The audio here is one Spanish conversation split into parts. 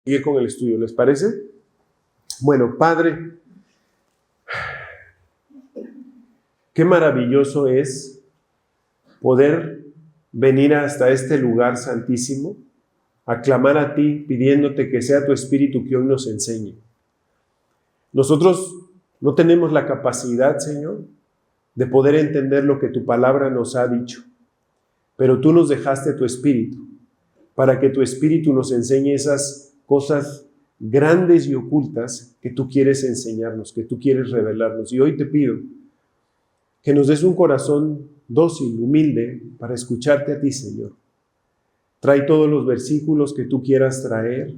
seguir con el estudio, ¿les parece? Bueno, Padre, qué maravilloso es poder venir hasta este lugar santísimo, a clamar a ti, pidiéndote que sea tu Espíritu que hoy nos enseñe. Nosotros no tenemos la capacidad, Señor, de poder entender lo que tu palabra nos ha dicho, pero tú nos dejaste tu Espíritu, para que tu Espíritu nos enseñe esas cosas grandes y ocultas que tú quieres enseñarnos, que tú quieres revelarnos. Y hoy te pido que nos des un corazón dócil, humilde, para escucharte a ti, Señor. Trae todos los versículos que tú quieras traer.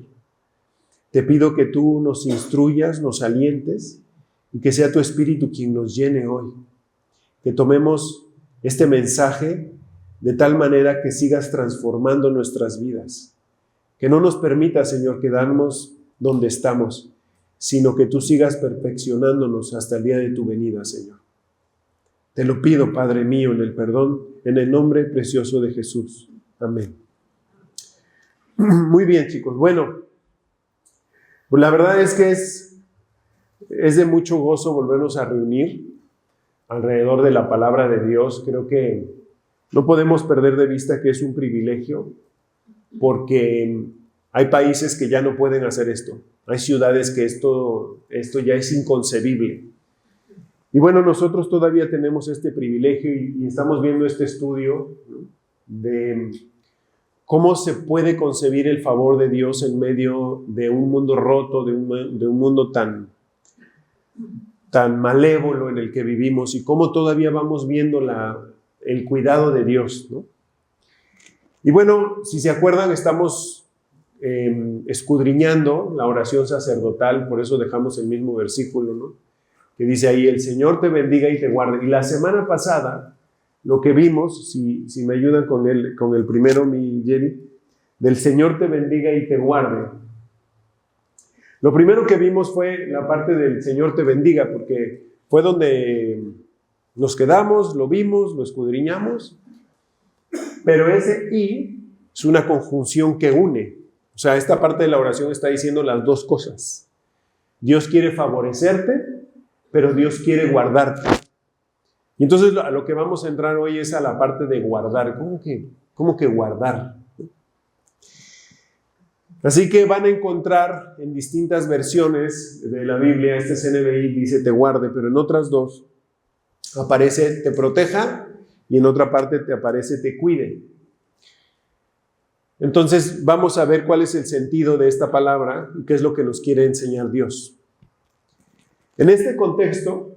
Te pido que tú nos instruyas, nos alientes, y que sea tu Espíritu quien nos llene hoy. Que tomemos este mensaje de tal manera que sigas transformando nuestras vidas. Que no nos permita, Señor, quedarnos donde estamos, sino que tú sigas perfeccionándonos hasta el día de tu venida, Señor. Te lo pido, Padre mío, en el perdón, en el nombre precioso de Jesús. Amén. Muy bien, chicos. Bueno, pues la verdad es que es de mucho gozo volvernos a reunir alrededor de la palabra de Dios. Creo que no podemos perder de vista que es un privilegio, porque hay países que ya no pueden hacer esto. Hay ciudades que esto ya es inconcebible. Y bueno, nosotros todavía tenemos este privilegio y estamos viendo este estudio, ¿no?, de cómo se puede concebir el favor de Dios en medio de un mundo roto, de un mundo tan malévolo en el que vivimos, y cómo todavía vamos viendo el cuidado de Dios, ¿no? Y bueno, si se acuerdan, estamos escudriñando la oración sacerdotal, por eso dejamos el mismo versículo, ¿no?, que dice ahí: el Señor te bendiga y te guarde. Y la semana pasada, lo que vimos, si me ayudan con el primero, mi Jerry, del Señor te bendiga y te guarde. Lo primero que vimos fue la parte del Señor te bendiga, porque fue donde nos quedamos, lo vimos, lo escudriñamos, pero ese y es una conjunción que une. O sea, esta parte de la oración está diciendo las dos cosas. Dios quiere favorecerte, pero Dios quiere guardarte. Y entonces a lo que vamos a entrar hoy es a la parte de guardar. ¿Cómo que guardar? Así que van a encontrar en distintas versiones de la Biblia, este CNBI dice te guarde, pero en otras dos aparece te proteja y en otra parte te aparece te cuide. Entonces vamos a ver cuál es el sentido de esta palabra y qué es lo que nos quiere enseñar Dios. En este contexto,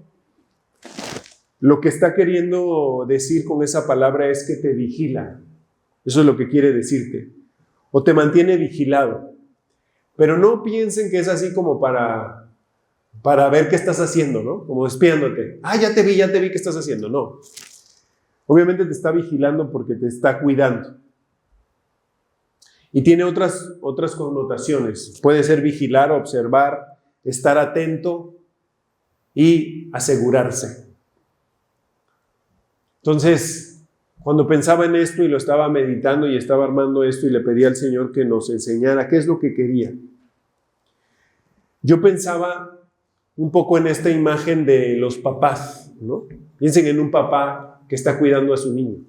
lo que está queriendo decir con esa palabra es que te vigila. Eso es lo que quiere decirte. O te mantiene vigilado. Pero no piensen que es así como para ver qué estás haciendo, ¿no? Como espiándote. Ya te vi qué estás haciendo. No. Obviamente te está vigilando porque te está cuidando. Y tiene otras connotaciones. Puede ser vigilar, observar, estar atento y asegurarse. Entonces, cuando pensaba en esto y lo estaba meditando y estaba armando esto y le pedí al Señor que nos enseñara qué es lo que quería, yo pensaba un poco en esta imagen de los papás, ¿no? Piensen en un papá que está cuidando a su niño,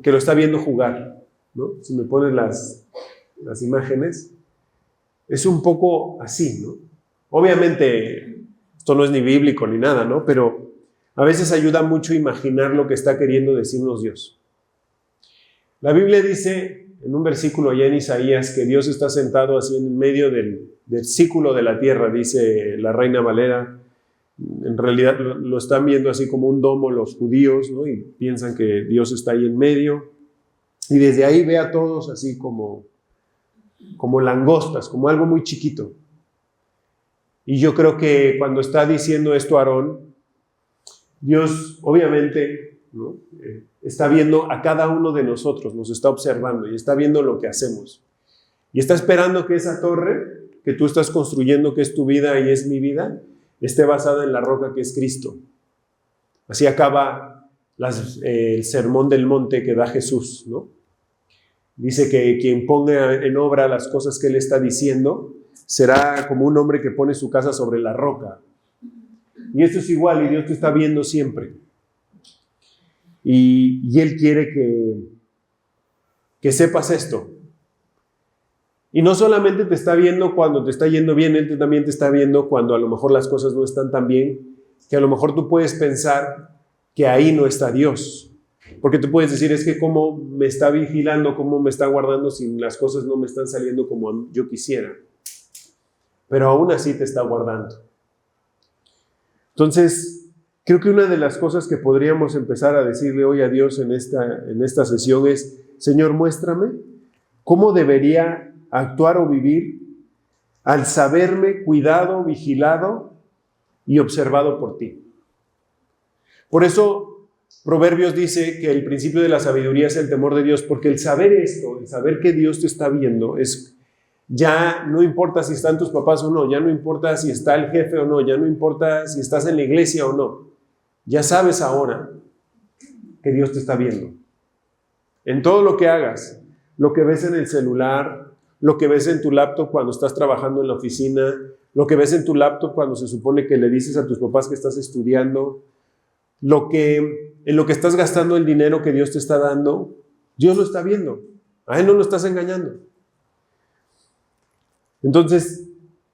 que lo está viendo jugar, ¿no? Si me ponen las imágenes, es un poco así, ¿no? Obviamente, esto no es ni bíblico ni nada, ¿no? Pero a veces ayuda mucho imaginar lo que está queriendo decirnos Dios. La Biblia dice en un versículo allá en Isaías que Dios está sentado así en medio del círculo de la tierra, dice la Reina Valera. En realidad lo están viendo así como un domo los judíos, ¿no? Y piensan que Dios está ahí en medio. Y desde ahí ve a todos así como langostas, como algo muy chiquito. Y yo creo que cuando está diciendo esto Aarón, Dios obviamente, ¿no?, está viendo a cada uno de nosotros, nos está observando y está viendo lo que hacemos. Y está esperando que esa torre que tú estás construyendo, que es tu vida y es mi vida, esté basada en la roca que es Cristo. Así acaba el sermón del monte que da Jesús, ¿no? Dice que quien ponga en obra las cosas que Él está diciendo será como un hombre que pone su casa sobre la roca. Y esto es igual, y Dios te está viendo siempre. Y Él quiere que sepas esto. Y no solamente te está viendo cuando te está yendo bien, Él también te está viendo cuando a lo mejor las cosas no están tan bien, que a lo mejor tú puedes pensar que ahí no está Dios. Porque tú puedes decir, es que cómo me está vigilando, cómo me está guardando si las cosas no me están saliendo como yo quisiera. Pero aún así te está guardando. Entonces, creo que una de las cosas que podríamos empezar a decirle hoy a Dios en esta sesión es, Señor, muéstrame cómo debería actuar o vivir al saberme cuidado, vigilado y observado por ti. Por eso Proverbios dice que el principio de la sabiduría es el temor de Dios, porque el saber esto, el saber que Dios te está viendo, ya no importa si están tus papás o no, ya no importa si está el jefe o no, ya no importa si estás en la iglesia o no, ya sabes ahora que Dios te está viendo. En todo lo que hagas, lo que ves en el celular, lo que ves en tu laptop cuando estás trabajando en la oficina, lo que ves en tu laptop cuando se supone que le dices a tus papás que estás estudiando, en lo que estás gastando el dinero que Dios te está dando, Dios lo está viendo. A Él no lo estás engañando. Entonces,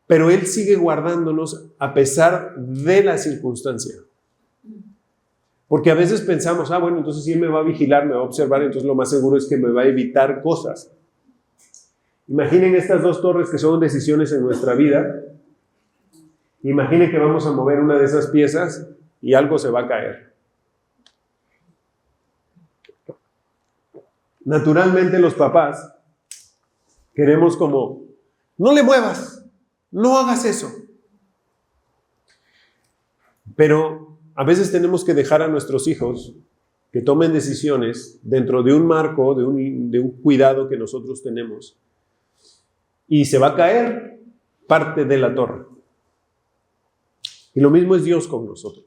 pero Él sigue guardándonos a pesar de la circunstancia. Porque a veces pensamos, bueno, entonces si Él me va a vigilar, me va a observar, entonces lo más seguro es que me va a evitar cosas. Imaginen estas dos torres que son decisiones en nuestra vida. Imaginen que vamos a mover una de esas piezas y algo se va a caer. Naturalmente los papás queremos como, no le muevas, no hagas eso. Pero a veces tenemos que dejar a nuestros hijos que tomen decisiones dentro de un marco, de un cuidado que nosotros tenemos. Y se va a caer parte de la torre. Y lo mismo es Dios con nosotros.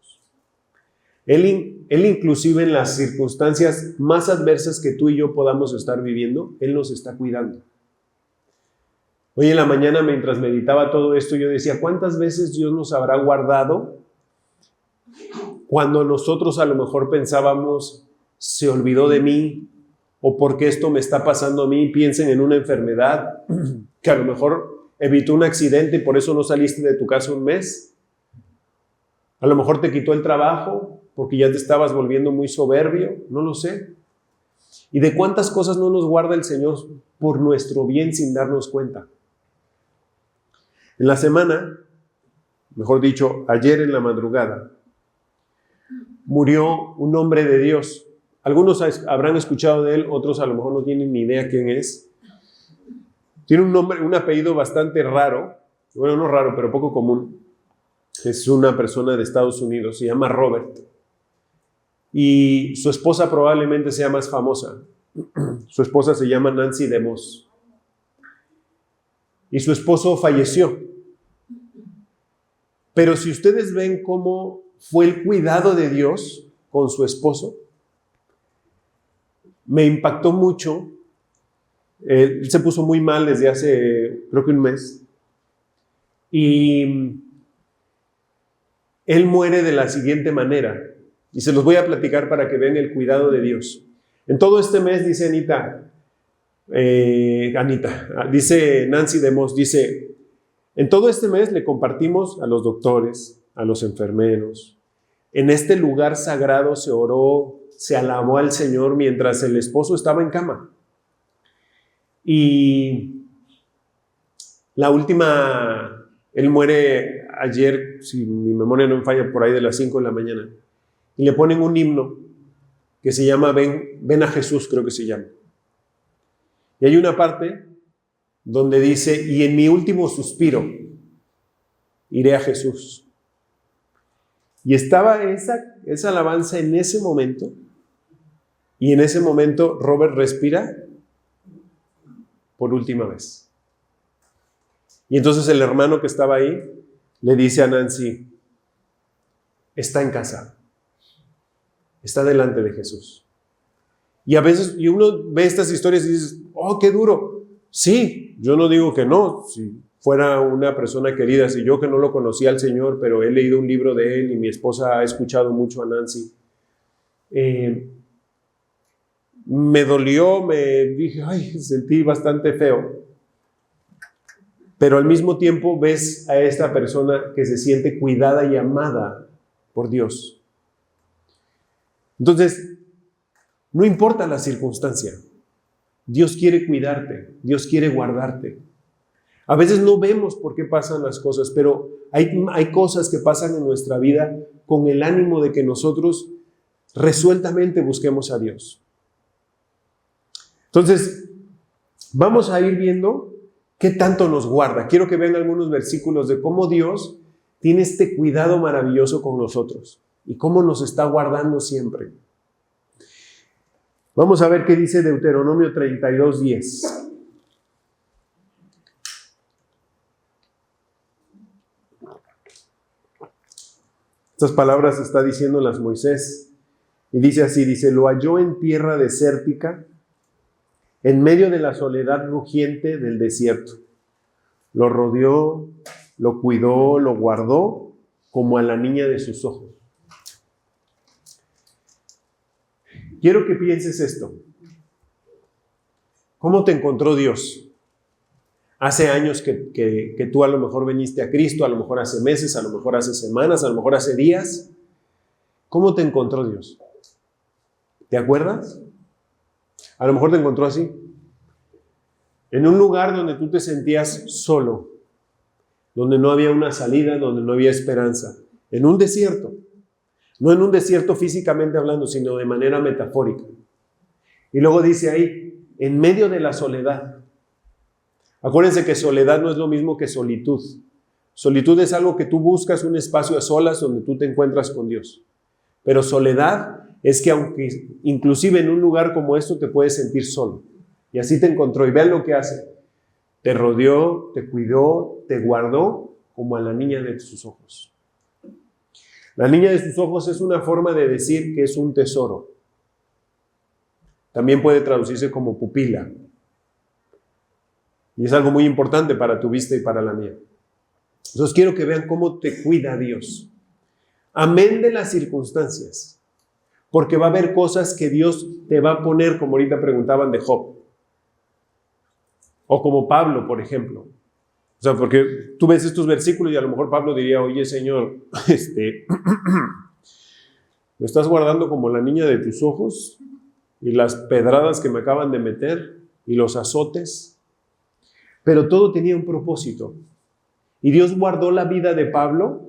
Él inclusive en las circunstancias más adversas que tú y yo podamos estar viviendo, Él nos está cuidando. Hoy en la mañana, mientras meditaba todo esto, yo decía, ¿cuántas veces Dios nos habrá guardado cuando nosotros a lo mejor pensábamos, se olvidó de mí, o porque esto me está pasando a mí? Piensen en una enfermedad que a lo mejor evitó un accidente y por eso no saliste de tu casa un mes. A lo mejor te quitó el trabajo porque ya te estabas volviendo muy soberbio, no lo sé. ¿Y de cuántas cosas no nos guarda el Señor por nuestro bien sin darnos cuenta? En la semana, mejor dicho, ayer en la madrugada, murió un hombre de Dios. Algunos habrán escuchado de él, otros a lo mejor no tienen ni idea quién es. Tiene un nombre, un apellido bastante raro, bueno, no raro, pero poco común. Es una persona de Estados Unidos, se llama Robert. Y su esposa probablemente sea más famosa. Su esposa se llama Nancy DeMoss. Y su esposo falleció. Pero si ustedes ven cómo fue el cuidado de Dios con su esposo, me impactó mucho. Él se puso muy mal desde hace, creo que un mes. Y él muere de la siguiente manera. Y se los voy a platicar para que vean el cuidado de Dios. En todo este mes, dice dice Nancy DeMoss, dice, en todo este mes le compartimos a los doctores, a los enfermeros. En este lugar sagrado se oró, se alabó al Señor mientras el esposo estaba en cama. Y la última, él muere ayer, si mi memoria no me falla, por ahí de las 5 de la mañana. Y le ponen un himno que se llama Ven a Jesús, creo que se llama. Y hay una parte donde dice, y en mi último suspiro, iré a Jesús. Y estaba esa alabanza en ese momento, y en ese momento Robert respira por última vez. Y entonces el hermano que estaba ahí le dice a Nancy, está en casa, está delante de Jesús. Y a veces, y uno ve estas historias y dices, oh, qué duro. Sí, yo no digo que no. Si fuera una persona querida, si yo que no lo conocía al Señor, pero he leído un libro de él y mi esposa ha escuchado mucho a Nancy, me dolió, me dije, ay, sentí bastante feo. Pero al mismo tiempo ves a esta persona que se siente cuidada y amada por Dios. Entonces, no importa la circunstancia, Dios quiere cuidarte, Dios quiere guardarte. A veces no vemos por qué pasan las cosas, pero hay cosas que pasan en nuestra vida con el ánimo de que nosotros resueltamente busquemos a Dios. Entonces, vamos a ir viendo qué tanto nos guarda. Quiero que vean algunos versículos de cómo Dios tiene este cuidado maravilloso con nosotros y cómo nos está guardando siempre. Vamos a ver qué dice Deuteronomio 32:10. Estas palabras está diciéndolas Moisés. Y dice así, dice, lo halló en tierra desértica, en medio de la soledad rugiente del desierto. Lo rodeó, lo cuidó, lo guardó como a la niña de sus ojos. Quiero que pienses esto. ¿Cómo te encontró Dios? Hace años que tú a lo mejor viniste a Cristo, a lo mejor hace meses, a lo mejor hace semanas, a lo mejor hace días. ¿Cómo te encontró Dios? ¿Te acuerdas? A lo mejor te encontró así. En un lugar donde tú te sentías solo, donde no había una salida, donde no había esperanza. En un desierto. No en un desierto físicamente hablando, sino de manera metafórica. Y luego dice ahí, en medio de la soledad. Acuérdense que soledad no es lo mismo que solitud. Solitud es algo que tú buscas, un espacio a solas donde tú te encuentras con Dios. Pero soledad es que aunque inclusive en un lugar como esto te puedes sentir solo. Y así te encontró. Y vean lo que hace. Te rodeó, te cuidó, te guardó como a la niña de sus ojos. La niña de sus ojos es una forma de decir que es un tesoro. También puede traducirse como pupila. Y es algo muy importante para tu vista y para la mía. Entonces quiero que vean cómo te cuida Dios. Amén de las circunstancias. Porque va a haber cosas que Dios te va a poner, como ahorita preguntaban de Job. O como Pablo, por ejemplo. O sea, porque tú ves estos versículos y a lo mejor Pablo diría, oye, Señor, ¿me estás guardando como la niña de tus ojos? Y las pedradas que me acaban de meter y los azotes. Pero todo tenía un propósito. Y Dios guardó la vida de Pablo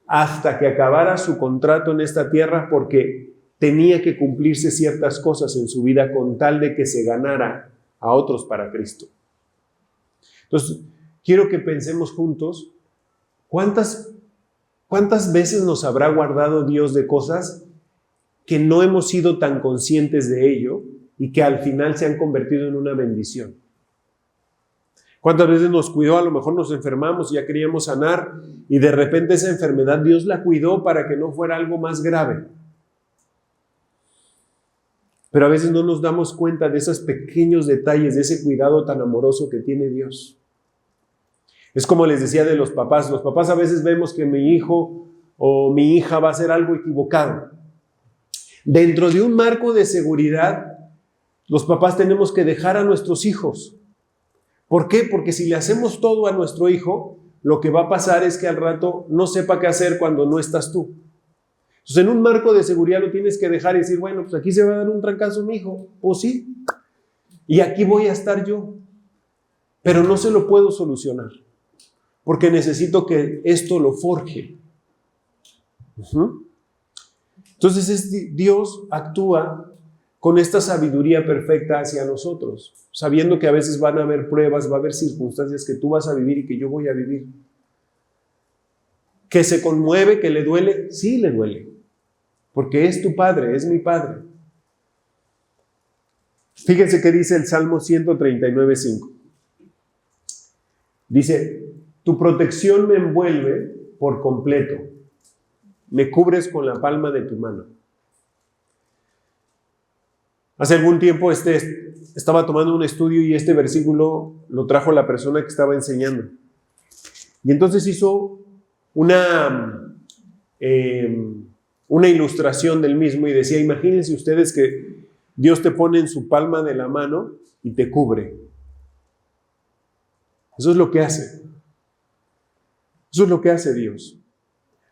hasta que acabara su contrato en esta tierra porque tenía que cumplirse ciertas cosas en su vida con tal de que se ganara a otros para Cristo. Entonces, quiero que pensemos juntos, ¿cuántas veces nos habrá guardado Dios de cosas que no hemos sido tan conscientes de ello y que al final se han convertido en una bendición? ¿Cuántas veces nos cuidó? A lo mejor nos enfermamos y ya queríamos sanar y de repente esa enfermedad Dios la cuidó para que no fuera algo más grave. Pero a veces no nos damos cuenta de esos pequeños detalles, de ese cuidado tan amoroso que tiene Dios. Es como les decía de los papás. Los papás a veces vemos que mi hijo o mi hija va a hacer algo equivocado. Dentro de un marco de seguridad, los papás tenemos que dejar a nuestros hijos. ¿Por qué? Porque si le hacemos todo a nuestro hijo, lo que va a pasar es que al rato no sepa qué hacer cuando no estás tú. Entonces, en un marco de seguridad lo tienes que dejar y decir, bueno, pues aquí se va a dar un trancazo mi hijo. Pues sí. Y aquí voy a estar yo. Pero no se lo puedo solucionar. Porque necesito que esto lo forje. Entonces, Dios actúa con esta sabiduría perfecta hacia nosotros, sabiendo que a veces van a haber pruebas, va a haber circunstancias que tú vas a vivir y que yo voy a vivir. ¿Que se conmueve, que le duele? Sí, le duele, porque es tu Padre, es mi Padre. Fíjense qué dice el Salmo 139:5. Dice, tu protección me envuelve por completo, me cubres con la palma de tu mano. Hace algún tiempo estaba tomando un estudio y este versículo lo trajo la persona que estaba enseñando. Y entonces hizo una ilustración del mismo y decía, imagínense ustedes que Dios te pone en su palma de la mano y te cubre. Eso es lo que hace. Eso es lo que hace Dios.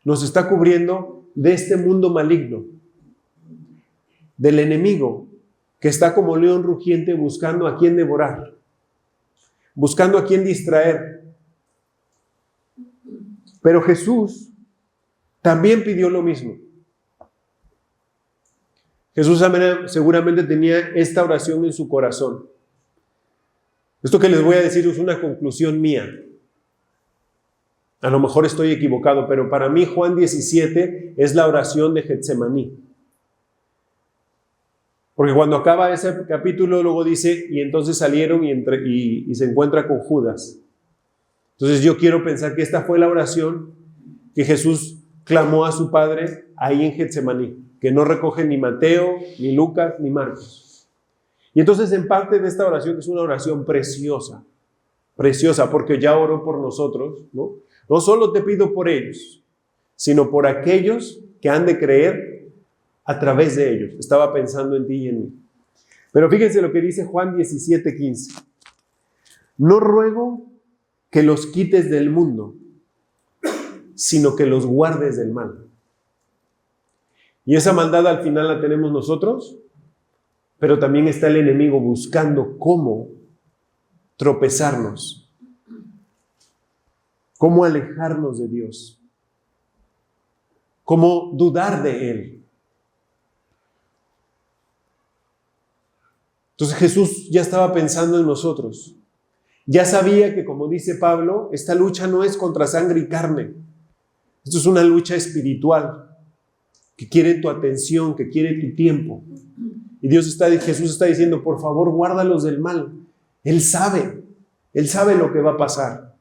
Nos está cubriendo de este mundo maligno, del enemigo, que está como león rugiente buscando a quién devorar, buscando a quién distraer. Pero Jesús también pidió lo mismo. Jesús seguramente tenía esta oración en su corazón. Esto que les voy a decir es una conclusión mía. A lo mejor estoy equivocado, pero para mí Juan 17 es la oración de Getsemaní. Porque cuando acaba ese capítulo, luego dice, y entonces salieron y se encuentra con Judas. Entonces yo quiero pensar que esta fue la oración que Jesús clamó a su Padre ahí en Getsemaní, que no recoge ni Mateo, ni Lucas, ni Marcos. Y entonces en parte de esta oración, que es una oración preciosa, porque ya oró por nosotros, ¿no? No solo te pido por ellos, sino por aquellos que han de creer a través de ellos. Estaba pensando en ti y en mí. Pero fíjense lo que dice Juan 17:15. No ruego que los quites del mundo, sino que los guardes del mal. Y esa maldad al final la tenemos nosotros, pero también está el enemigo buscando cómo tropezarnos, cómo alejarnos de Dios, cómo dudar de Él. Entonces Jesús ya estaba pensando en nosotros. Ya sabía que, como dice Pablo, esta lucha no es contra sangre y carne. Esto es una lucha espiritual que quiere tu atención, que quiere tu tiempo. Y Jesús está diciendo, por favor, guárdalos del mal. Él sabe lo que va a pasar.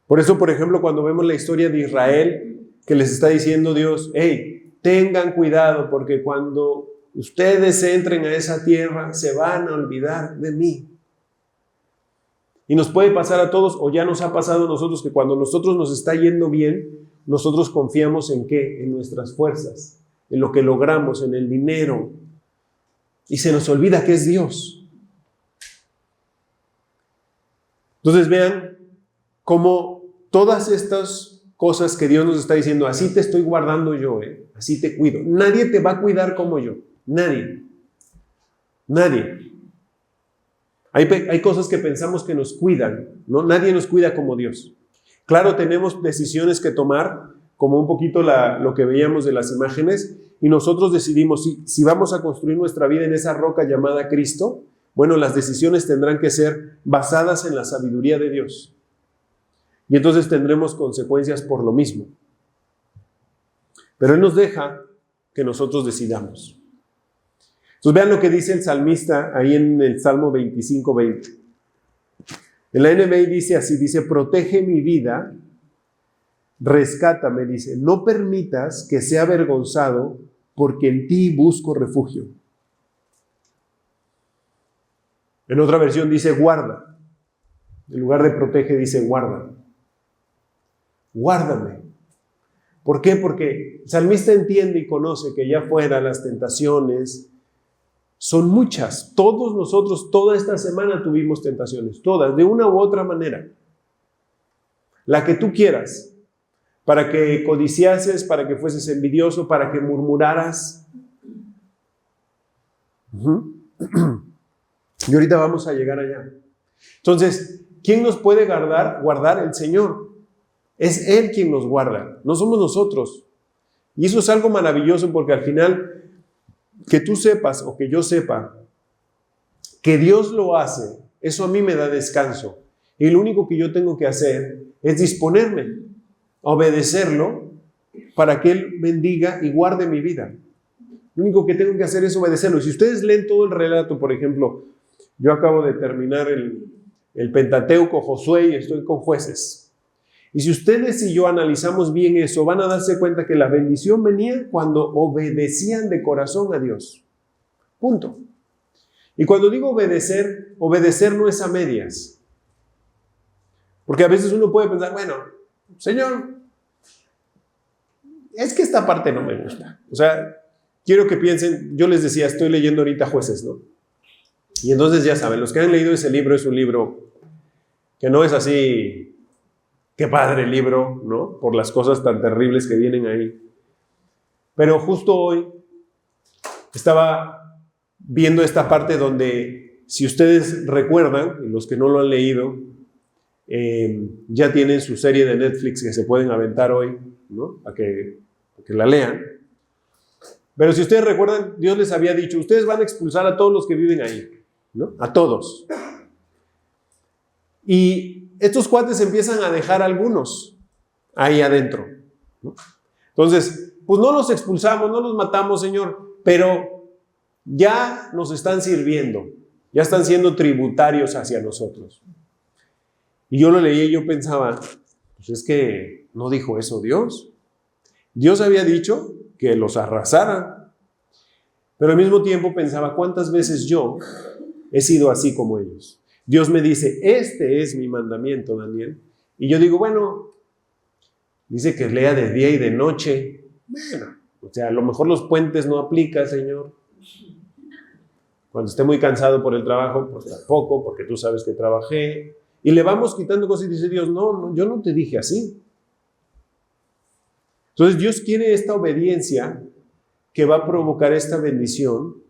Por eso, por ejemplo, cuando vemos la historia de Israel, que les está diciendo Dios, hey, tengan cuidado porque cuando ustedes entren a esa tierra, se van a olvidar de mí. Y nos puede pasar a todos, o ya nos ha pasado a nosotros, que cuando nosotros nos está yendo bien, nosotros confiamos ¿en qué? En nuestras fuerzas, en lo que logramos, en el dinero. Y se nos olvida que es Dios. Entonces vean cómo todas estas cosas que Dios nos está diciendo, así te estoy guardando yo, así te cuido. Nadie te va a cuidar como yo. Nadie. Hay cosas que pensamos que nos cuidan, ¿no? Nadie nos cuida como Dios. Claro, tenemos decisiones que tomar, como un poquito lo que veíamos de las imágenes, y nosotros decidimos si vamos a construir nuestra vida en esa roca llamada Cristo. Bueno, las decisiones tendrán que ser basadas en la sabiduría de Dios. Y entonces tendremos consecuencias por lo mismo. Pero Él nos deja que nosotros decidamos. Entonces vean lo que dice el salmista ahí en el Salmo 25:20. En la NBI dice así, dice, protege mi vida, rescátame, dice, no permitas que sea avergonzado, porque en ti busco refugio. En otra versión dice guarda. En lugar de protege dice guarda. Guárdame. ¿Por qué? Porque el salmista entiende y conoce que allá afuera las tentaciones son muchas. Todos nosotros, toda esta semana tuvimos tentaciones, todas, de una u otra manera. La que tú quieras, para que codiciases, para que fueses envidioso, para que murmuraras. Y ahorita vamos a llegar allá. Entonces, ¿quién nos puede guardar? El Señor. Es Él quien nos guarda, no somos nosotros. Y eso es algo maravilloso porque al final, que tú sepas o que yo sepa que Dios lo hace, eso a mí me da descanso. Y lo único que yo tengo que hacer es disponerme a obedecerlo para que Él bendiga y guarde mi vida. Lo único que tengo que hacer es obedecerlo. Y si ustedes leen todo el relato, por ejemplo, yo acabo de terminar el Pentateuco, Josué, y estoy con Jueces. Y si ustedes y yo analizamos bien eso, van a darse cuenta que la bendición venía cuando obedecían de corazón a Dios. Punto. Y cuando digo obedecer, obedecer no es a medias. Porque a veces uno puede pensar, bueno, Señor, es que esta parte no me gusta. O sea, quiero que piensen, yo les decía, estoy leyendo ahorita Jueces, ¿no? Y entonces ya saben, los que han leído ese libro es un libro que no es así, qué padre libro, ¿no? Por las cosas tan terribles que vienen ahí. Pero justo hoy estaba viendo esta parte donde, si ustedes recuerdan, los que no lo han leído, ya tienen su serie de Netflix que se pueden aventar hoy, ¿no? A que la lean. Pero si ustedes recuerdan, Dios les había dicho, ustedes van a expulsar a todos los que viven ahí, ¿no? A todos. Y estos cuates empiezan a dejar algunos ahí adentro, ¿no? Entonces, pues no los expulsamos, no los matamos, Señor, pero ya nos están sirviendo, ya están siendo tributarios hacia nosotros. Y yo lo leí y yo pensaba, pues es que no dijo eso Dios. Dios había dicho que los arrasara, pero al mismo tiempo pensaba, ¿cuántas veces yo he sido así como ellos? Dios me dice, este es mi mandamiento, Daniel. Y yo digo, bueno, dice que lea de día y de noche. Bueno, o sea, a lo mejor los puentes no aplica, Señor. Cuando esté muy cansado por el trabajo, pues tampoco, porque tú sabes que trabajé. Y le vamos quitando cosas y dice Dios, no, yo no te dije así. Entonces Dios quiere esta obediencia que va a provocar esta bendición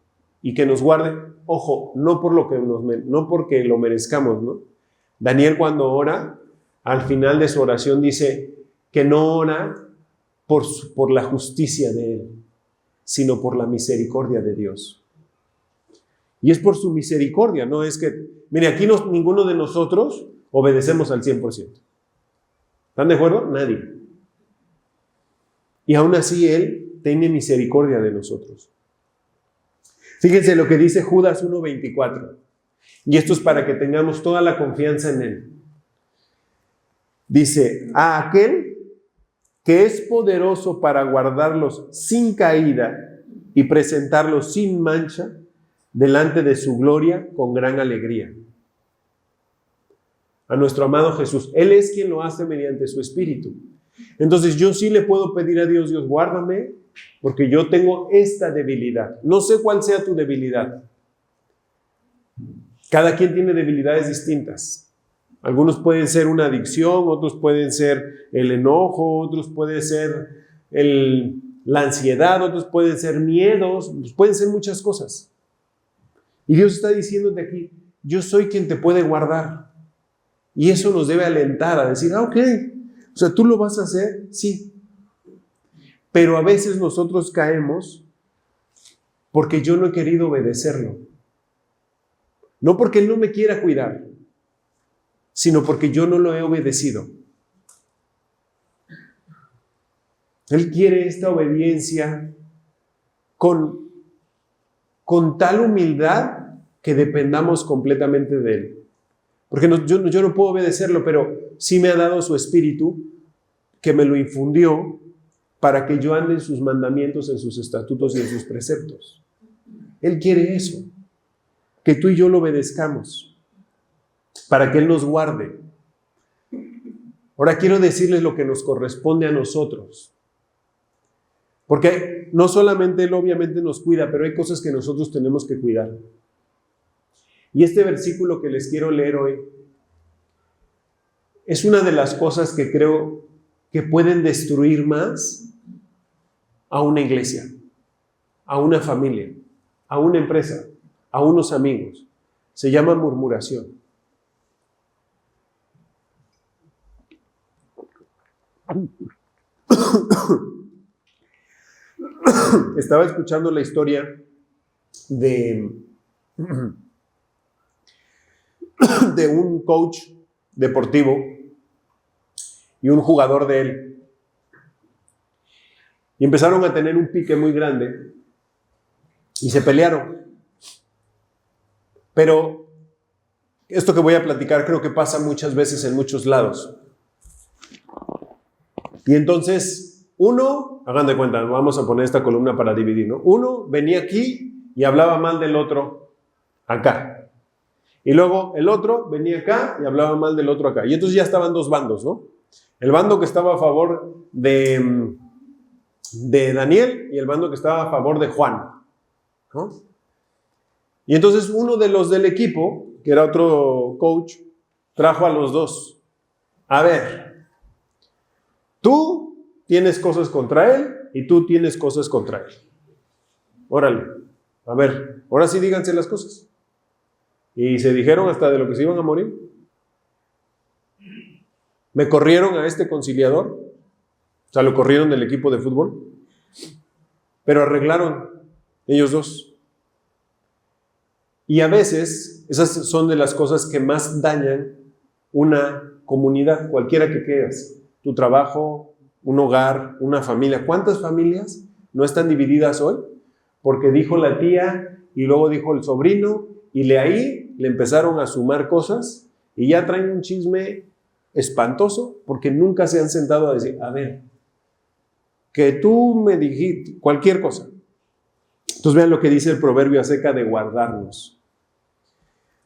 y que nos guarde, ojo, no porque lo merezcamos, ¿no? Daniel cuando ora, al final de su oración dice que no ora por la justicia de él, sino por la misericordia de Dios. Y es por su misericordia, no es que, mire, aquí ninguno de nosotros obedecemos al 100%. ¿Están de acuerdo? Nadie. Y aún así Él tiene misericordia de nosotros. Fíjense lo que dice Judas 1:24. Y esto es para que tengamos toda la confianza en Él. Dice, a aquel que es poderoso para guardarlos sin caída y presentarlos sin mancha delante de su gloria con gran alegría. A nuestro amado Jesús. Él es quien lo hace mediante su Espíritu. Entonces yo sí le puedo pedir a Dios, Dios, guárdame, porque yo tengo esta debilidad. No sé cuál sea tu debilidad. Cada quien tiene debilidades distintas. Algunos pueden ser una adicción, otros pueden ser el enojo, otros pueden ser la ansiedad, otros pueden ser miedos, pueden ser muchas cosas. Y Dios está diciéndote aquí, yo soy quien te puede guardar. Y eso nos debe alentar a decir, ok, o sea, ¿tú lo vas a hacer? Sí. Pero a veces nosotros caemos porque yo no he querido obedecerlo. No porque Él no me quiera cuidar, sino porque yo no lo he obedecido. Él quiere esta obediencia con tal humildad que dependamos completamente de Él. Porque yo no puedo obedecerlo, pero sí me ha dado su Espíritu que me lo infundió para que yo ande en sus mandamientos, en sus estatutos y en sus preceptos. Él quiere eso, que tú y yo lo obedezcamos, para que Él nos guarde. Ahora quiero decirles lo que nos corresponde a nosotros. Porque no solamente Él obviamente nos cuida, pero hay cosas que nosotros tenemos que cuidar. Y este versículo que les quiero leer hoy es una de las cosas que creo que pueden destruir más a una iglesia, a una familia, a una empresa, a unos amigos. Se llama murmuración. Estaba escuchando la historia de un coach deportivo y un jugador de él. Y empezaron a tener un pique muy grande y se pelearon. Pero esto que voy a platicar creo que pasa muchas veces en muchos lados. Y entonces, hagan de cuenta, vamos a poner esta columna para dividir, ¿no? Uno venía aquí y hablaba mal del otro acá. Y luego el otro venía acá y hablaba mal del otro acá. Y entonces ya estaban dos bandos, ¿no? El bando que estaba a favor de Daniel y el bando que estaba a favor de Juan, ¿no? Y entonces uno de los del equipo, que era otro coach, trajo a los dos. A ver, tú tienes cosas contra él y tú tienes cosas contra él. Órale, a ver, ahora sí díganse las cosas. Y se dijeron hasta de lo que se iban a morir. Me corrieron a este conciliador, o sea, lo corrieron del equipo de fútbol, pero arreglaron ellos dos. Y a veces, esas son de las cosas que más dañan una comunidad, cualquiera que quieras. Tu trabajo, un hogar, una familia. ¿Cuántas familias no están divididas hoy? Porque dijo la tía y luego dijo el sobrino y ahí le empezaron a sumar cosas y ya traen un chisme espantoso porque nunca se han sentado a decir, a ver, que tú me dijiste cualquier cosa. Entonces vean lo que dice el proverbio acerca de guardarnos.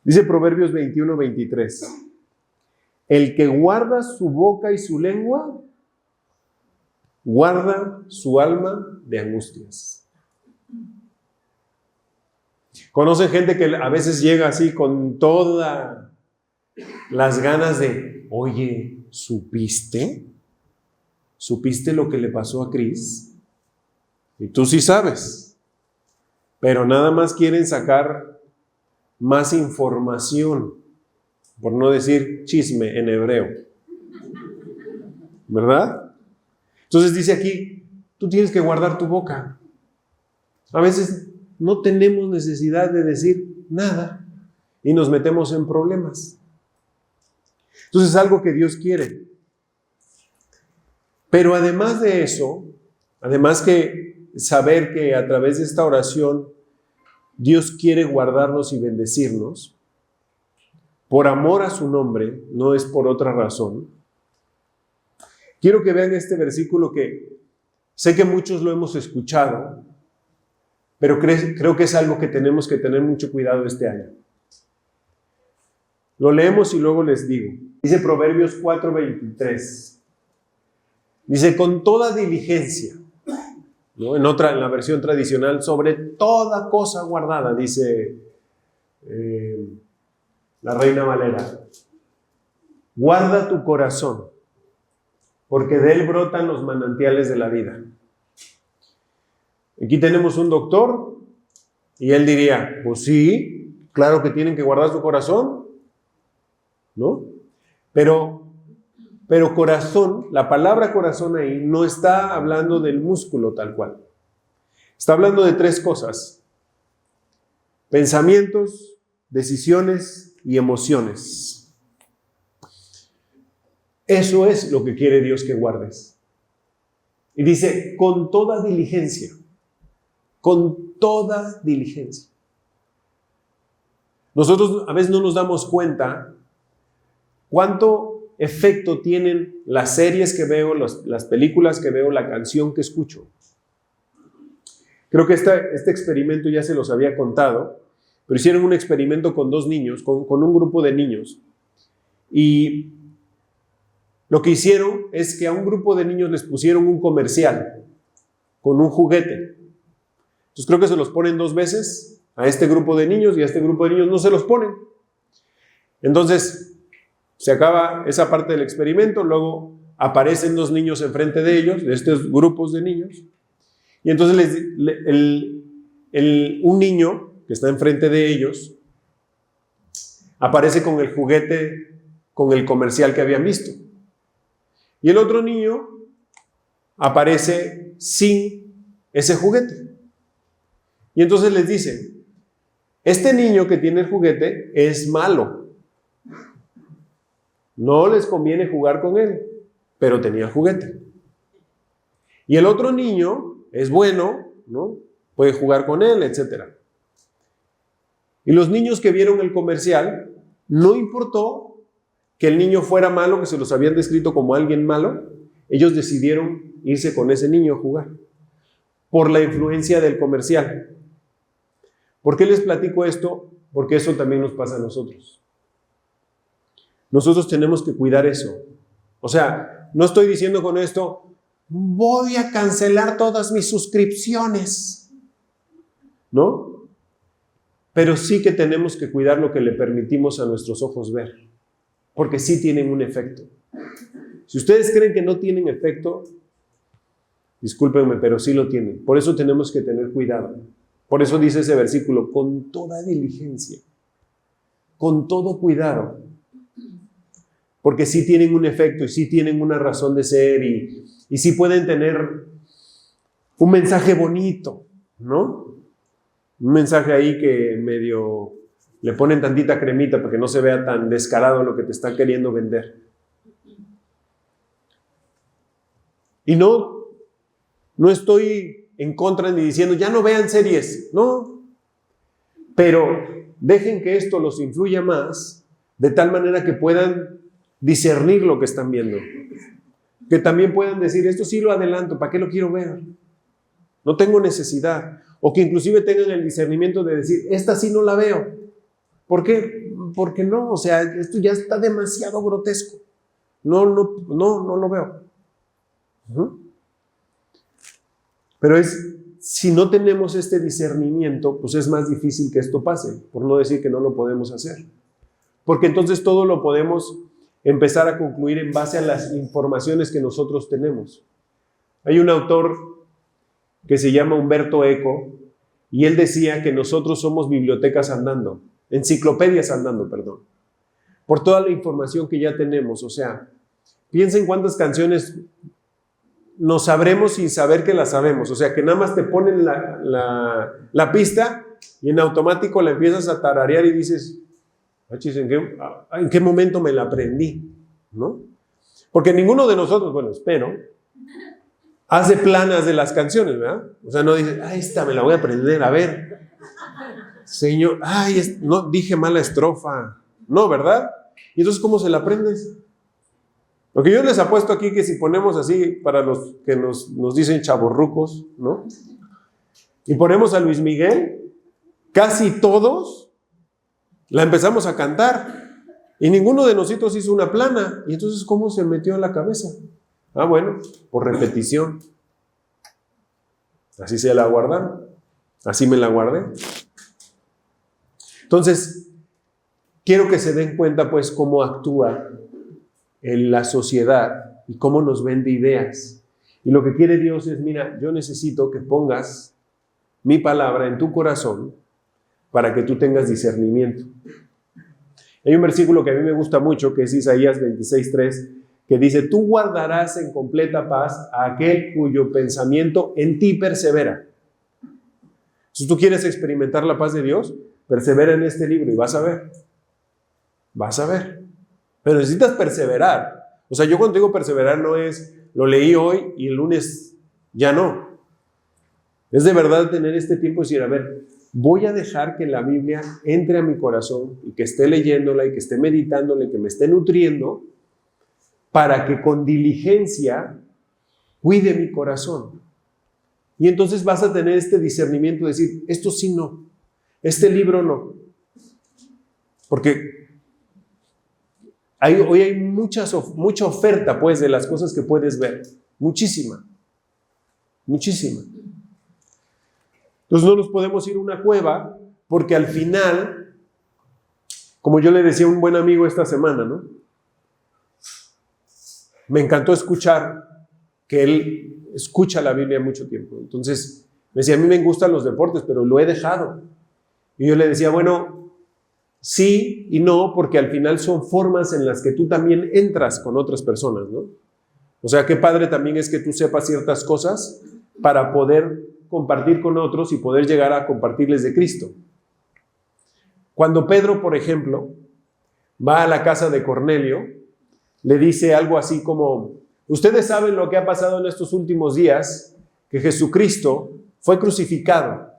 Dice Proverbios 21-23. El que guarda su boca y su lengua, guarda su alma de angustias. ¿Conocen gente que a veces llega así con todas las ganas de, oye, ¿supiste? ¿Supiste lo que le pasó a Cris? Y tú sí sabes, pero nada más quieren sacar más información, por no decir chisme en hebreo, ¿verdad? Entonces dice aquí, tú tienes que guardar tu boca. A veces no tenemos necesidad de decir nada y nos metemos en problemas. Entonces es algo que Dios quiere. Pero además de eso, además que saber que a través de esta oración Dios quiere guardarnos y bendecirnos, por amor a su nombre, no es por otra razón. Quiero que vean este versículo que sé que muchos lo hemos escuchado, pero creo que es algo que tenemos que tener mucho cuidado este año. Lo leemos y luego les digo. Dice Proverbios 4:23. Dice, con toda diligencia, ¿no? En la versión tradicional, sobre toda cosa guardada, dice la Reina Valera. Guarda tu corazón, porque de él brotan los manantiales de la vida. Aquí tenemos un doctor y él diría, pues sí, claro que tienen que guardar su corazón, ¿no? Pero corazón, la palabra corazón ahí no está hablando del músculo tal cual. Está hablando de tres cosas: pensamientos, decisiones y emociones. Eso es lo que quiere Dios que guardes. Y dice, con toda diligencia. Con toda diligencia. Nosotros a veces no nos damos cuenta cuánto efecto tienen las series que veo, las películas que veo, la canción que escucho. Creo que este experimento ya se los había contado, pero hicieron un experimento con dos niños, con un grupo de niños. Y lo que hicieron es que a un grupo de niños les pusieron un comercial con un juguete. Entonces creo que se los ponen 2 veces a este grupo de niños y a este grupo de niños no se los ponen. Entonces se acaba esa parte del experimento, luego aparecen 2 niños enfrente de ellos, de estos grupos de niños, y entonces un niño que está enfrente de ellos aparece con el juguete, con el comercial que habían visto. Y el otro niño aparece sin ese juguete. Y entonces les dicen, este niño que tiene el juguete es malo. No les conviene jugar con él, pero tenía el juguete. Y el otro niño es bueno, ¿no? Puede jugar con él, etc. Y los niños que vieron el comercial, no importó que el niño fuera malo, que se los habían descrito como alguien malo, ellos decidieron irse con ese niño a jugar, por la influencia del comercial. ¿Por qué les platico esto? Porque eso también nos pasa a nosotros. Nosotros tenemos que cuidar eso. O sea, no estoy diciendo con esto, voy a cancelar todas mis suscripciones, ¿no? Pero sí que tenemos que cuidar lo que le permitimos a nuestros ojos ver, porque sí tienen un efecto. Si ustedes creen que no tienen efecto, discúlpenme, pero sí lo tienen. Por eso tenemos que tener cuidado. Por eso dice ese versículo, con toda diligencia, con todo cuidado. Porque sí tienen un efecto y sí tienen una razón de ser y sí pueden tener un mensaje bonito, ¿no? Un mensaje ahí que medio le ponen tantita cremita para que no se vea tan descarado lo que te está queriendo vender. Y no estoy en contra ni diciendo, ya no vean series, no. Pero dejen que esto los influya más, de tal manera que puedan discernir lo que están viendo. Que también puedan decir, esto sí lo adelanto, ¿para qué lo quiero ver? No tengo necesidad. O que inclusive tengan el discernimiento de decir, esta sí no la veo. ¿Por qué? Porque no, o sea, esto ya está demasiado grotesco. No lo veo. Pero si no tenemos este discernimiento, pues es más difícil que esto pase, por no decir que no lo podemos hacer. Porque entonces todo lo podemos empezar a concluir en base a las informaciones que nosotros tenemos. Hay un autor que se llama Humberto Eco, y él decía que nosotros somos bibliotecas andando, enciclopedias andando, perdón, por toda la información que ya tenemos. O sea, piensen cuántas canciones nos sabremos sin saber que las sabemos. O sea, que nada más te ponen la pista y en automático la empiezas a tararear y dices, ¿en qué momento me la aprendí? ¿No? Porque ninguno de nosotros, bueno, espero, hace planas de las canciones, ¿verdad? O sea, no dice, esta me la voy a aprender, a ver, señor, no, dije mala estrofa. No, ¿verdad? ¿Y entonces cómo se la aprendes? Porque yo les apuesto aquí que si ponemos así, para los que nos dicen chavorrucos, ¿no? Y ponemos a Luis Miguel, casi todos la empezamos a cantar. Y ninguno de nosotros hizo una plana. ¿Y entonces cómo se metió en la cabeza? Bueno, por repetición. Así se la guardaron. Así me la guardé. Entonces, quiero que se den cuenta, pues, cómo actúa en la sociedad y cómo nos vende ideas. Y lo que quiere Dios es, mira, yo necesito que pongas mi palabra en tu corazón para que tú tengas discernimiento. Hay un versículo que a mí me gusta mucho, que es Isaías 26:3, que dice, tú guardarás en completa paz a aquel cuyo pensamiento en ti persevera. Si tú quieres experimentar la paz de Dios, persevera en este libro y vas a ver. Vas a ver. Pero necesitas perseverar. O sea, yo cuando digo perseverar no es, lo leí hoy y el lunes ya no. Es de verdad tener este tiempo y decir, a ver, voy a dejar que la Biblia entre a mi corazón y que esté leyéndola y que esté meditándola y que me esté nutriendo para que con diligencia cuide mi corazón. Y entonces vas a tener este discernimiento de decir, esto sí no, este libro no. Porque hoy hay mucha oferta, pues, de las cosas que puedes ver. Muchísima. Muchísima. Entonces no nos podemos ir a una cueva porque al final, como yo le decía a un buen amigo esta semana, ¿no? Me encantó escuchar que él escucha la Biblia mucho tiempo. Entonces me decía, a mí me gustan los deportes, pero lo he dejado. Y yo le decía, bueno, sí y no, porque al final son formas en las que tú también entras con otras personas, ¿no? O sea, qué padre también es que tú sepas ciertas cosas para poder compartir con otros y poder llegar a compartirles de Cristo. Cuando Pedro, por ejemplo, va a la casa de Cornelio, le dice algo así como, ustedes saben lo que ha pasado en estos últimos días, que Jesucristo fue crucificado.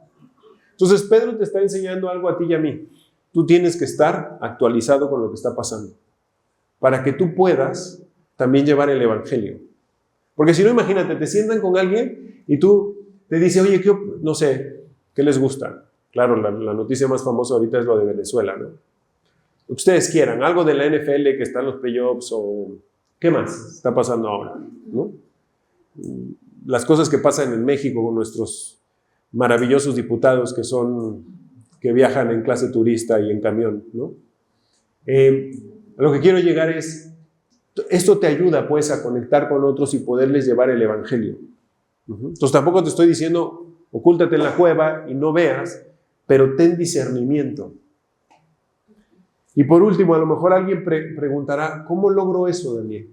Entonces Pedro te está enseñando algo a ti y a mí. Tú tienes que estar actualizado con lo que está pasando, para que tú puedas también llevar el evangelio. Porque si no, imagínate, te sientan con alguien y tú te dice, oye, no sé, ¿qué les gusta? Claro, la noticia más famosa ahorita es lo de Venezuela, ¿no? Lo que ustedes quieran, algo de la NFL que están los playoffs o ¿qué más está pasando ahora? ¿No? Las cosas que pasan en México con nuestros maravillosos diputados que viajan en clase turista y en camión, ¿no? A lo que quiero llegar es, esto te ayuda pues a conectar con otros y poderles llevar el evangelio. Entonces tampoco te estoy diciendo, ocúltate en la cueva y no veas, pero ten discernimiento. Y por último, a lo mejor alguien preguntará, ¿cómo logro eso, Daniel?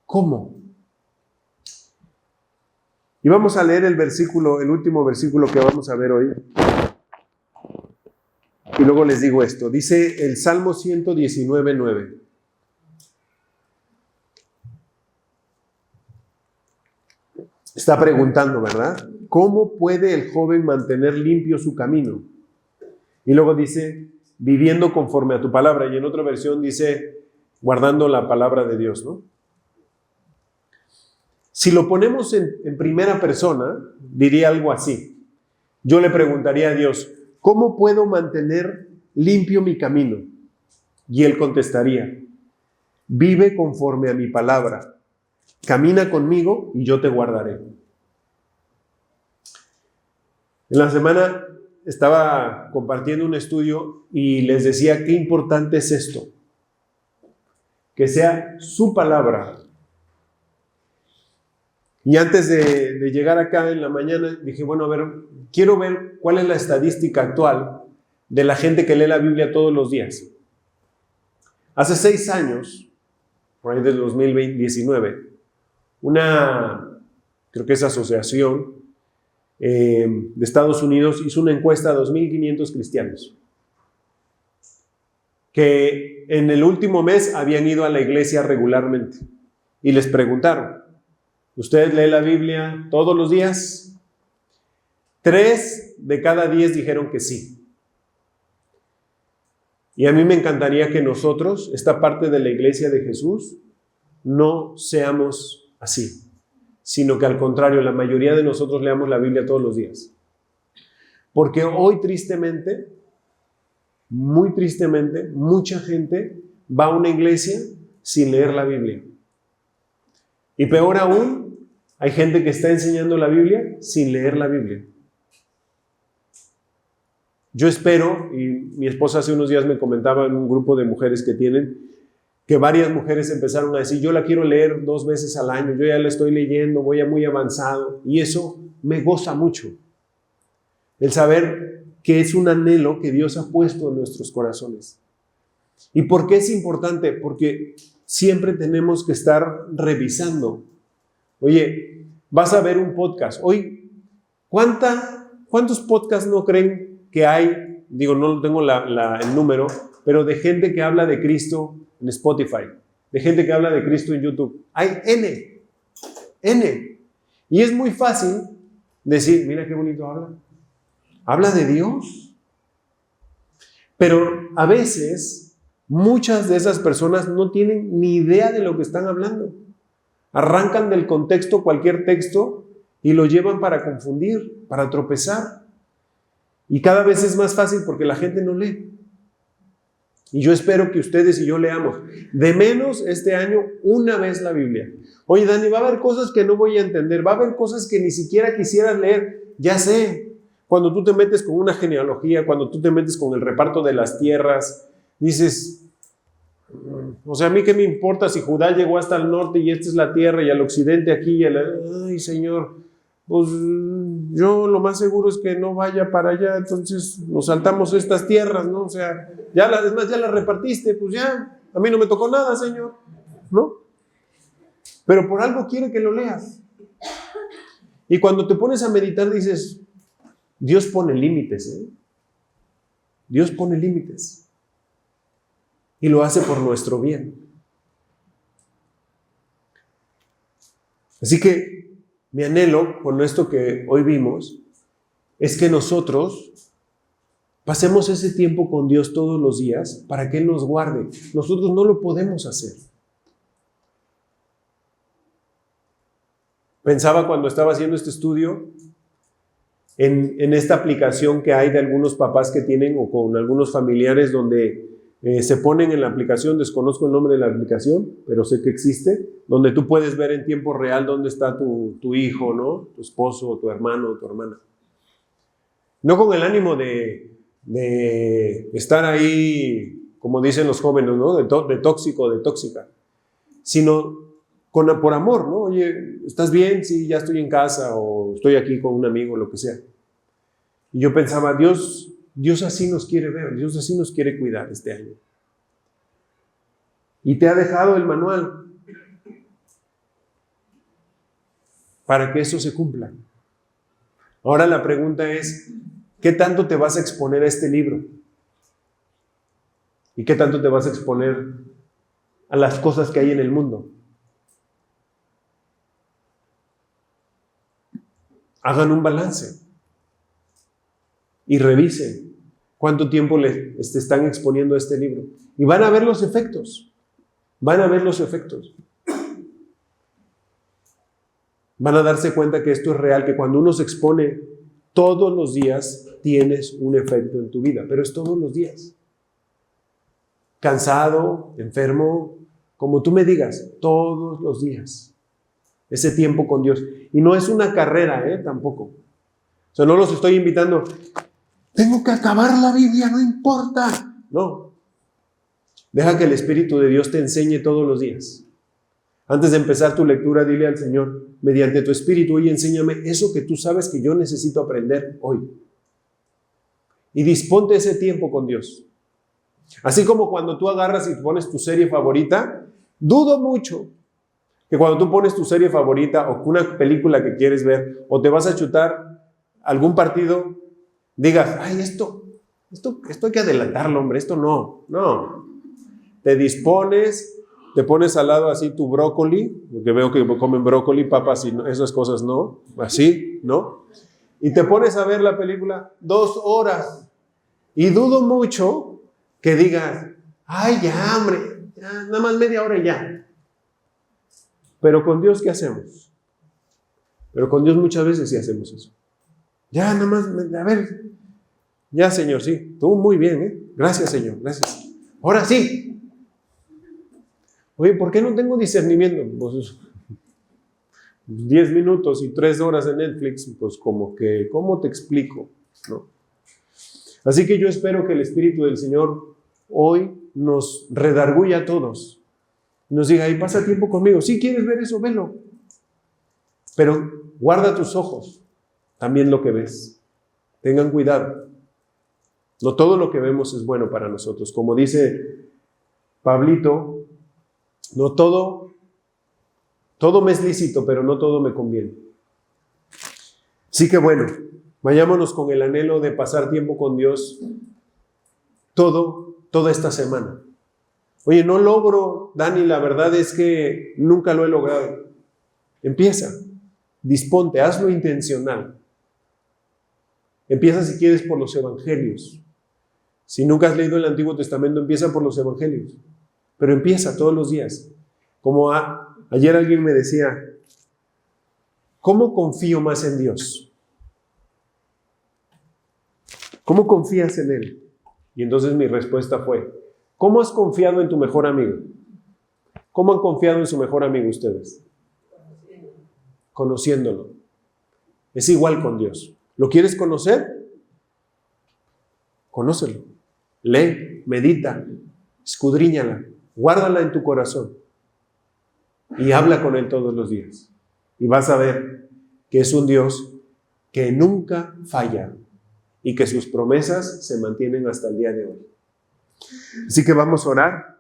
¿Cómo? Y vamos a leer el último versículo que vamos a ver hoy. Y luego les digo esto. Dice el Salmo 119:9. Está preguntando, ¿verdad? ¿Cómo puede el joven mantener limpio su camino? Y luego dice, viviendo conforme a tu palabra. Y en otra versión dice, guardando la palabra de Dios, ¿no? Si lo ponemos en primera persona, diría algo así. Yo le preguntaría a Dios, ¿cómo puedo mantener limpio mi camino? Y Él contestaría, vive conforme a mi palabra, camina conmigo y yo te guardaré. En la semana estaba compartiendo un estudio y les decía qué importante es esto, que sea su palabra. Y antes de llegar acá en la mañana, dije, bueno, a ver, quiero ver cuál es la estadística actual de la gente que lee la Biblia todos los días. Hace 6 años, por ahí del 2019, creo que es asociación de Estados Unidos, hizo una encuesta a 2.500 cristianos que en el último mes habían ido a la iglesia regularmente y les preguntaron, ¿usted lee la Biblia todos los días? 3 de cada 10 dijeron que sí. Y a mí me encantaría que nosotros, esta parte de la iglesia de Jesús, no seamos así, sino que al contrario, la mayoría de nosotros leamos la Biblia todos los días. Porque hoy tristemente, muy tristemente, mucha gente va a una iglesia sin leer la Biblia. Y peor aún, hay gente que está enseñando la Biblia sin leer la Biblia. Yo espero, y mi esposa hace unos días me comentaba en un grupo de mujeres que tienen, que varias mujeres empezaron a decir, yo la quiero leer 2 veces al año, yo ya la estoy leyendo, voy a muy avanzado, y eso me goza mucho. El saber que es un anhelo que Dios ha puesto en nuestros corazones. ¿Y por qué es importante? Porque siempre tenemos que estar revisando. Oye, vas a ver un podcast. Hoy, ¿cuántos podcasts no creen que hay? Digo, no tengo el número, pero de gente que habla de Cristo en Spotify, de gente que habla de Cristo en YouTube. Hay N. Y es muy fácil decir, mira qué bonito habla. Habla de Dios. Pero a veces, muchas de esas personas no tienen ni idea de lo que están hablando. Arrancan del contexto cualquier texto y lo llevan para confundir, para tropezar. Y cada vez es más fácil porque la gente no lee. Y yo espero que ustedes y yo leamos de menos este año una vez la Biblia. Oye, Dani, va a haber cosas que no voy a entender, va a haber cosas que ni siquiera quisieras leer. Ya sé, cuando tú te metes con una genealogía, cuando tú te metes con el reparto de las tierras, dices, o sea, a mí qué me importa si Judá llegó hasta el norte y esta es la tierra y al occidente aquí, ay, Señor, pues yo lo más seguro es que no vaya para allá, entonces nos saltamos estas tierras, ¿no? O sea, ya las repartiste, pues ya, a mí no me tocó nada, Señor, ¿no? Pero por algo quiere que lo leas. Y cuando te pones a meditar dices, Dios pone límites, ¿eh? Dios pone límites. Y lo hace por nuestro bien. Así que mi anhelo con esto que hoy vimos es que nosotros pasemos ese tiempo con Dios todos los días para que Él nos guarde. Nosotros no lo podemos hacer. Pensaba cuando estaba haciendo este estudio, en esta aplicación que hay de algunos papás que tienen o con algunos familiares donde se ponen en la aplicación, desconozco el nombre de la aplicación, pero sé que existe, donde tú puedes ver en tiempo real dónde está tu hijo, ¿no? Tu esposo, tu hermano, tu hermana. No con el ánimo de estar ahí, como dicen los jóvenes, ¿no? De tóxico, de tóxica, sino por amor, ¿no? Oye, ¿estás bien? Sí, ya estoy en casa o estoy aquí con un amigo, lo que sea. Y yo pensaba, Dios así nos quiere ver, Dios así nos quiere cuidar este año. Y te ha dejado el manual para que eso se cumpla. Ahora la pregunta es, ¿qué tanto te vas a exponer a este libro? ¿Y qué tanto te vas a exponer a las cosas que hay en el mundo? Hagan un balance y revisen cuánto tiempo les están exponiendo a este libro. Y van a ver los efectos. Van a ver los efectos. Van a darse cuenta que esto es real, que cuando uno se expone todos los días, tienes un efecto en tu vida, pero es todos los días. Cansado, enfermo, como tú me digas, todos los días. Ese tiempo con Dios. Y no es una carrera, tampoco. O sea, no los estoy invitando, tengo que acabar la Biblia, no importa. No. Deja que el Espíritu de Dios te enseñe todos los días. Antes de empezar tu lectura, dile al Señor, mediante tu Espíritu, oye, enséñame eso que tú sabes que yo necesito aprender hoy. Y disponte ese tiempo con Dios. Así como cuando tú agarras y pones tu serie favorita, dudo mucho que cuando tú pones tu serie favorita o una película que quieres ver o te vas a chutar algún partido, digas, ay, esto hay que adelantarlo, hombre, esto no. Te dispones, te pones al lado así tu brócoli, porque veo que comen brócoli, papas y esas cosas no, así, ¿no? Y te pones a ver la película 2 horas. Y dudo mucho que digas, ay, ya, hombre, ya, nada más media hora y ya. Pero con Dios, ¿qué hacemos? Pero con Dios muchas veces sí hacemos eso. Ya, nada más, a ver, ya, Señor, sí, tú muy bien, Gracias, Señor, gracias. Ahora sí. Oye, ¿por qué no tengo discernimiento? Pues 10 minutos y 3 horas en Netflix, pues como que, ¿cómo te explico? ¿No? Así que yo espero que el Espíritu del Señor hoy nos redarguya a todos. Nos diga, y pasa tiempo conmigo. Si quieres ver eso, velo. Pero guarda tus ojos, también lo que ves. Tengan cuidado. No todo lo que vemos es bueno para nosotros. Como dice Pablito, no todo me es lícito, pero no todo me conviene. Así que bueno, vayámonos con el anhelo de pasar tiempo con Dios toda esta semana. Oye, no logro, Dani, la verdad es que nunca lo he logrado. Empieza, disponte, hazlo intencional. Empieza si quieres por los evangelios. Si nunca has leído el Antiguo Testamento, empieza por los evangelios. Pero empieza todos los días. Como ayer alguien me decía, ¿cómo confío más en Dios? ¿Cómo confías en Él? Y entonces mi respuesta fue, ¿cómo has confiado en tu mejor amigo? ¿Cómo han confiado en su mejor amigo ustedes? Conociéndolo. Es igual con Dios. ¿Lo quieres conocer? Conócelo. Lee, medita, escudriñala, guárdala en tu corazón y habla con Él todos los días. Y vas a ver que es un Dios que nunca falla y que sus promesas se mantienen hasta el día de hoy. Así que vamos a orar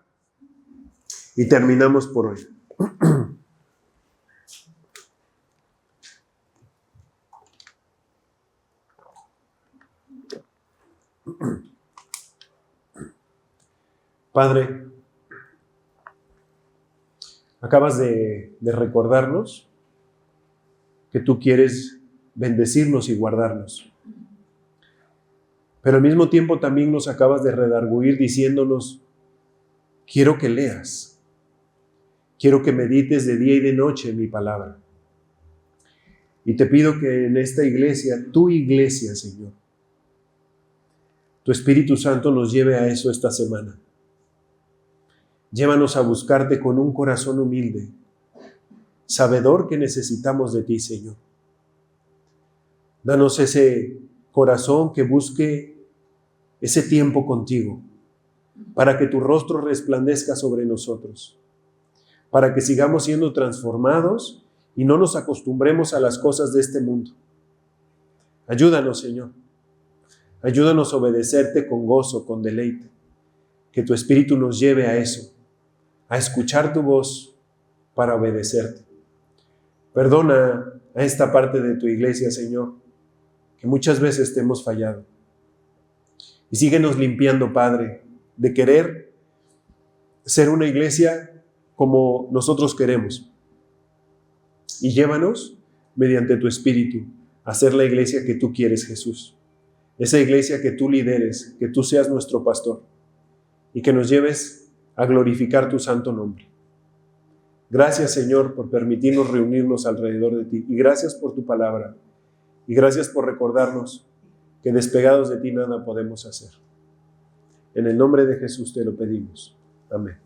y terminamos por hoy. Padre, acabas de recordarnos que tú quieres bendecirnos y guardarnos. Pero al mismo tiempo también nos acabas de redarguir diciéndonos, quiero que leas, quiero que medites de día y de noche en mi palabra. Y te pido que en esta iglesia, tu iglesia, Señor, tu Espíritu Santo nos lleve a eso esta semana. Llévanos a buscarte con un corazón humilde, sabedor que necesitamos de ti, Señor. Danos ese corazón que busque ese tiempo contigo, para que tu rostro resplandezca sobre nosotros, para que sigamos siendo transformados y no nos acostumbremos a las cosas de este mundo. Ayúdanos, Señor. Ayúdanos a obedecerte con gozo, con deleite. Que tu Espíritu nos lleve a eso, a escuchar tu voz para obedecerte. Perdona a esta parte de tu iglesia, Señor, que muchas veces te hemos fallado. Y síguenos limpiando, Padre, de querer ser una iglesia como nosotros queremos. Y llévanos, mediante tu Espíritu, a ser la iglesia que tú quieres, Jesús. Esa iglesia que tú lideres, que tú seas nuestro pastor y que nos lleves a glorificar tu santo nombre. Gracias, Señor, por permitirnos reunirnos alrededor de ti. Y gracias por tu palabra. Y gracias por recordarnos que despegados de ti nada podemos hacer. En el nombre de Jesús te lo pedimos. Amén.